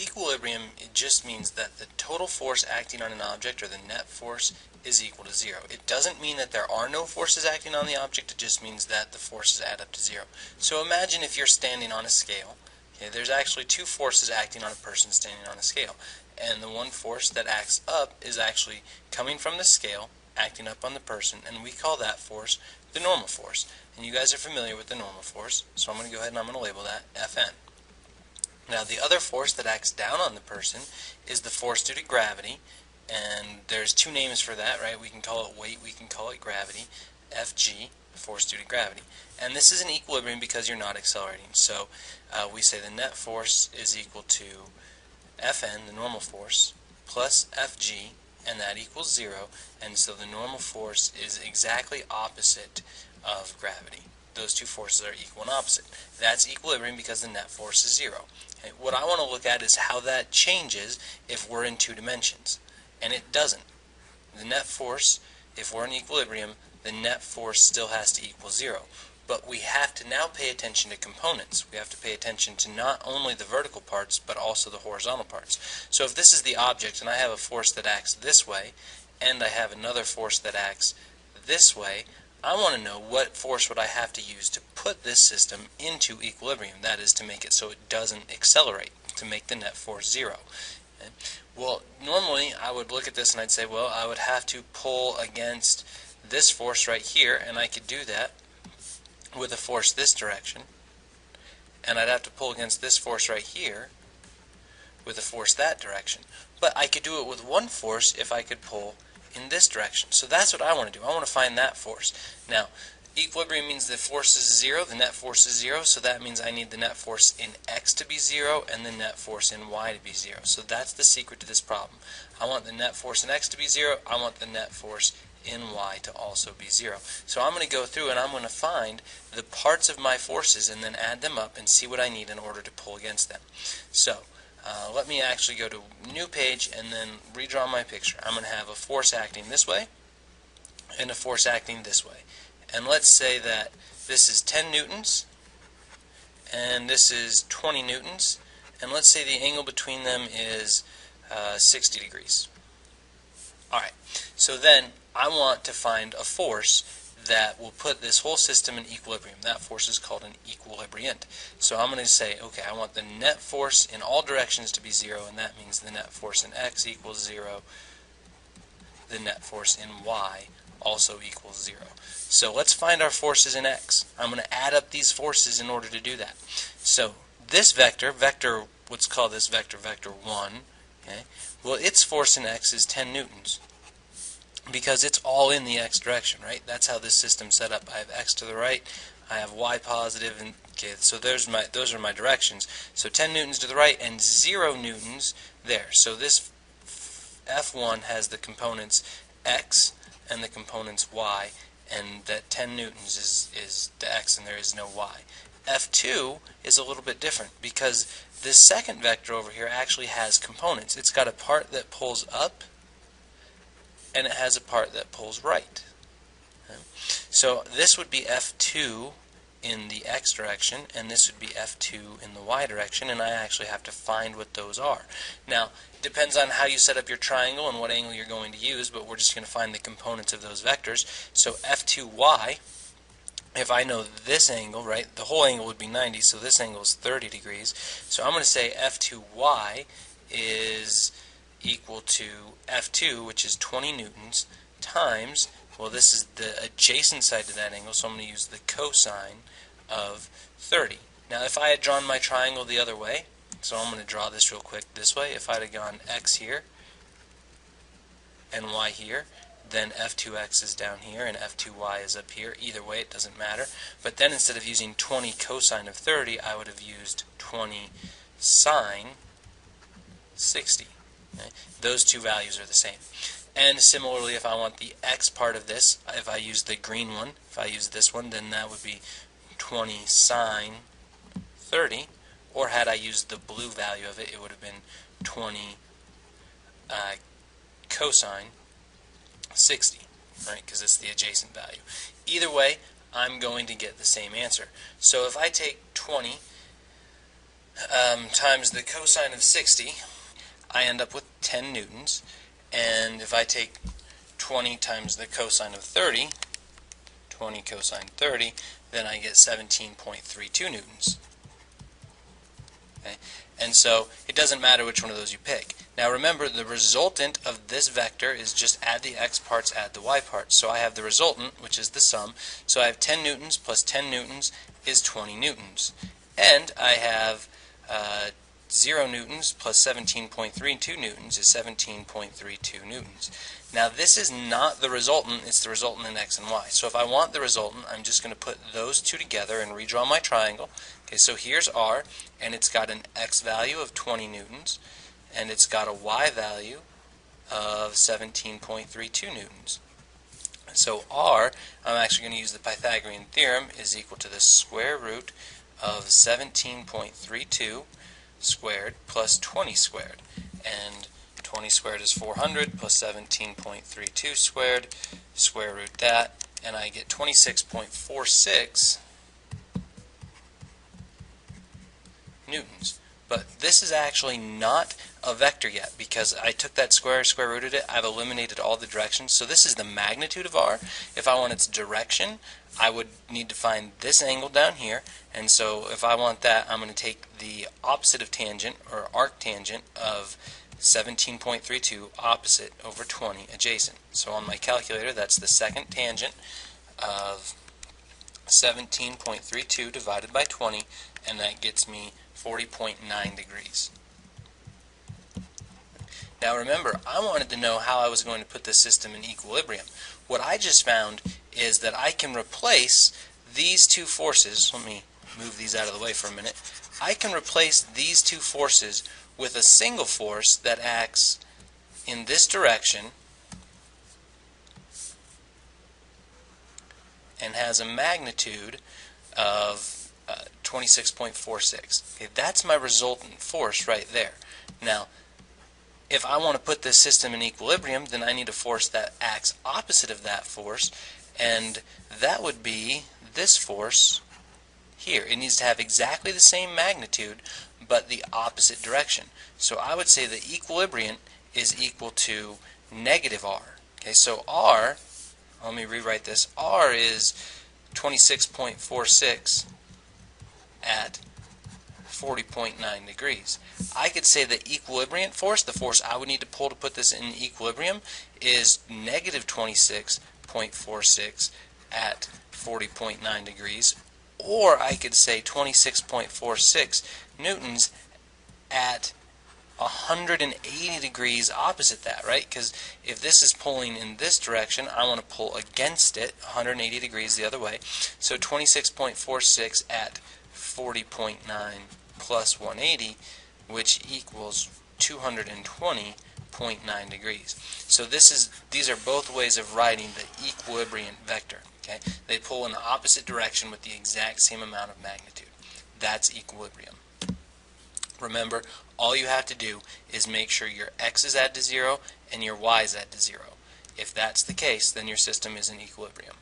Equilibrium, it just means that the total force acting on an object, or the net force, is equal to zero. It doesn't mean that there are no forces acting on the object, it just means that the forces add up to zero. So imagine if you're standing on a scale. Okay, there's actually two forces acting on a person standing on a scale. And the one force that acts up is actually coming from the scale, acting up on the person, and we call that force the normal force. And you guys are familiar with the normal force, so I'm going to go ahead and I'm going to label that Fn. Now the other force that acts down on the person is the force due to gravity, and there's two names for that, right? We can call it weight, we can call it gravity. Fg, force due to gravity. And this is an equilibrium because you're not accelerating. So we say the net force is equal to Fn, the normal force, plus Fg, and that equals zero, and so the normal force is exactly opposite of gravity. Those two forces are equal and opposite. That's equilibrium because the net force is zero. Okay, what I want to look at is how that changes if we're in two dimensions, and it doesn't. The net force, if we're in equilibrium, the net force still has to equal zero. But we have to now pay attention to components. We have to pay attention to not only the vertical parts, but also the horizontal parts. So if this is the object, and I have a force that acts this way, and I have another force that acts this way, I want to know what force would I have to use to put this system into equilibrium. That is, to make it so it doesn't accelerate, to make the net force zero. Okay? Well, normally I would look at this and I'd say, well, I would have to pull against this force right here, and I could do that with a force this direction, and I'd have to pull against this force right here with a force that direction. But I could do it with one force if I could pull in this direction. So that's what I want to do. I want to find that force. Now, equilibrium means the force is zero, the net force is zero, so that means I need the net force in x to be zero and the net force in y to be zero. So that's the secret to this problem. I want the net force in x to be zero, I want the net force in y to also be zero. So I'm going to go through and I'm going to find the parts of my forces and then add them up and see what I need in order to pull against them. So let me actually go to new page and then redraw my picture. I'm going to have a force acting this way and a force acting this way. And let's say that this is 10 newtons and this is 20 newtons, and let's say the angle between them is 60 degrees. Alright, so then I want to find a force that will put this whole system in equilibrium. That force is called an equilibriant. So I'm going to say, okay, I want the net force in all directions to be zero, and that means the net force in x equals zero, the net force in y also equals zero. So let's find our forces in x. I'm going to add up these forces in order to do that. So this vector, let's call this vector 1, okay? Well, its force in x is 10 newtons because it's all in the x direction, right? That's how this system's set up. I have x to the right, I have y positive, and okay, so those are my directions. So 10 newtons to the right and 0 newtons there. So this F1 has the components x and the components y, and that 10 newtons is the x and there is no y. F2 is a little bit different because this second vector over here actually has components. It's got a part that pulls up and it has a part that pulls right. Okay? So this would be F2 in the x direction, and this would be F2 in the y direction, and I actually have to find what those are. Now, it depends on how you set up your triangle and what angle you're going to use, but we're just going to find the components of those vectors. So F2y, if I know this angle, right, the whole angle would be 90, so this angle is 30 degrees. So I'm going to say F2y is equal to F2, which is 20 newtons, times, well, this is the adjacent side to that angle, so I'm going to use the cosine of 30. Now, if I had drawn my triangle the other way, so I'm going to draw this real quick this way, if I'd have gone x here and y here, then F2x is down here and F2y is up here. Either way, it doesn't matter. But then instead of using 20 cosine of 30, I would have used 20 sine 60. Okay? Those two values are the same. And similarly, if I want the x part of this, if I use the green one, if I use this one, then that would be 20 sine 30. Or had I used the blue value of it, it would have been 20 cosine 60, right? Because it's the adjacent value. Either way, I'm going to get the same answer. So if I take 20 times the cosine of 60, I end up with 10 newtons. And if I take 20 times the cosine of 30, 20 cosine 30, then I get 17.32 newtons. Okay? And so it doesn't matter which one of those you pick. Now remember, the resultant of this vector is just add the x parts, add the y parts. So I have the resultant, which is the sum. So I have 10 newtons plus 10 newtons is 20 newtons. And I have 0 newtons plus 17.32 newtons is 17.32 newtons. Now this is not the resultant, it's the resultant in x and y. So if I want the resultant, I'm just going to put those two together and redraw my triangle. Okay, so here's R, and it's got an x value of 20 newtons, and it's got a y value of 17.32 newtons. So R, I'm actually going to use the Pythagorean theorem, is equal to the square root of 17.32 squared plus 20 squared. And 20 squared is 400 plus 17.32 squared, square root that, and I get 26.46 newtons. But this is actually not a vector yet because I took that square rooted it, I've eliminated all the directions. So this is the magnitude of R. If I want its direction, I would need to find this angle down here, and so if I want that, I'm going to take the opposite of tangent, or arctangent, of 17.32 opposite over 20 adjacent. So on my calculator, that's the second tangent of 17.32 divided by 20, and that gets me 40.9 degrees. Now remember, I wanted to know how I was going to put this system in equilibrium. What I just found is that I can replace these two forces. Let me move these out of the way for a minute. I can replace these two forces with a single force that acts in this direction and has a magnitude of 26.46. Okay, that's my resultant force right there. Now, if I want to put this system in equilibrium, then I need a force that acts opposite of that force, and that would be this force here. It needs to have exactly the same magnitude, but the opposite direction. So I would say the equilibriant is equal to negative R. Okay, so R, let me rewrite this, R is 26.46 at 40.9 degrees. I could say the equilibriant force, the force I would need to pull to put this in equilibrium, is negative 26.46 at 40.9 degrees, or I could say 26.46 newtons at 180 degrees opposite that, right? Because if this is pulling in this direction, I want to pull against it 180 degrees the other way. So 26.46 at 40.9 plus 180, which equals 220.9 degrees. So these are both ways of writing the equilibriant vector. Okay? They pull in the opposite direction with the exact same amount of magnitude. That's equilibrium. Remember, all you have to do is make sure your x is add to 0 and your y is add to 0. If that's the case, then your system is in equilibrium.